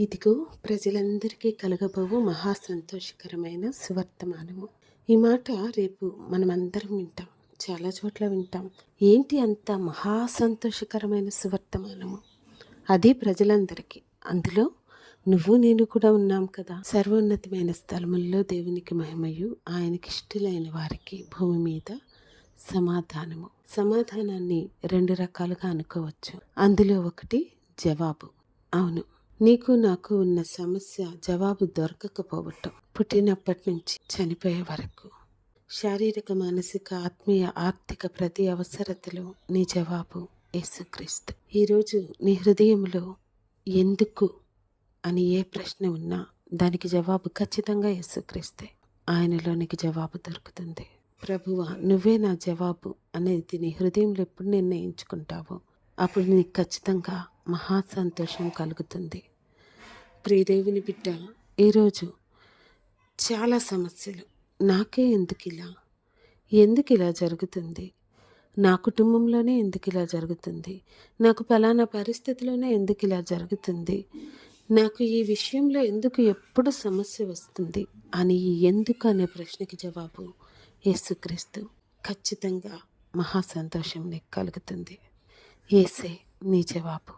ఇదిగో ప్రజలందరికీ కలగబోవు మహా సంతోషకరమైన సువర్తమానము. ఈ మాట రేపు మనమందరం వింటాం, చాలా చోట్ల వింటాం. ఏంటి అంత మహా సంతోషకరమైన సువర్తమానము? అది ప్రజలందరికీ, అందులో నువ్వు నేను కూడా ఉన్నాం కదా. సర్వోన్నతమైన స్థలముల్లో దేవునికి మహిమయు, ఆయనకి ఇష్టలైన వారికి భూమి మీద సమాధానము. సమాధానాన్ని రెండు రకాలుగా అనుకోవచ్చు. అందులో ఒకటి జవాబు. అవును, నీకు నాకు ఉన్న సమస్య జవాబు దొరకకపోవటం. పుట్టినప్పటి నుంచి చనిపోయే వరకు శారీరక, మానసిక, ఆత్మీయ, ఆర్థిక ప్రతి అవసరతలో నీ జవాబు యేసుక్రీస్తు. ఈరోజు నీ హృదయంలో ఎందుకు అని ఏ ప్రశ్న ఉన్నా దానికి జవాబు ఖచ్చితంగా యేసుక్రీస్తే. ఆయనలో నీకు జవాబు దొరుకుతుంది. ప్రభువా, నువ్వే నా జవాబు అనేది నీ హృదయంలో ఎప్పుడు నిర్ణయించుకుంటావో అప్పుడు నీకు ఖచ్చితంగా మహా సంతోషం కలుగుతుంది. ప్రియదేవుని బిడ్డ, ఈరోజు చాలా సమస్యలు. నాకే ఎందుకు ఇలా జరుగుతుంది, నా కుటుంబంలోనే ఎందుకు ఇలా జరుగుతుంది, నాకు ఫలానా పరిస్థితిలోనే ఎందుకు ఇలా జరుగుతుంది, నాకు ఈ విషయంలో ఎందుకు ఎప్పుడు సమస్య వస్తుంది అని ఎందుకు అనే ప్రశ్నకి జవాబు యేసుక్రీస్తు. ఖచ్చితంగా మహా సంతోషం నీకు కలుగుతుంది. యేసే నీ జవాబు.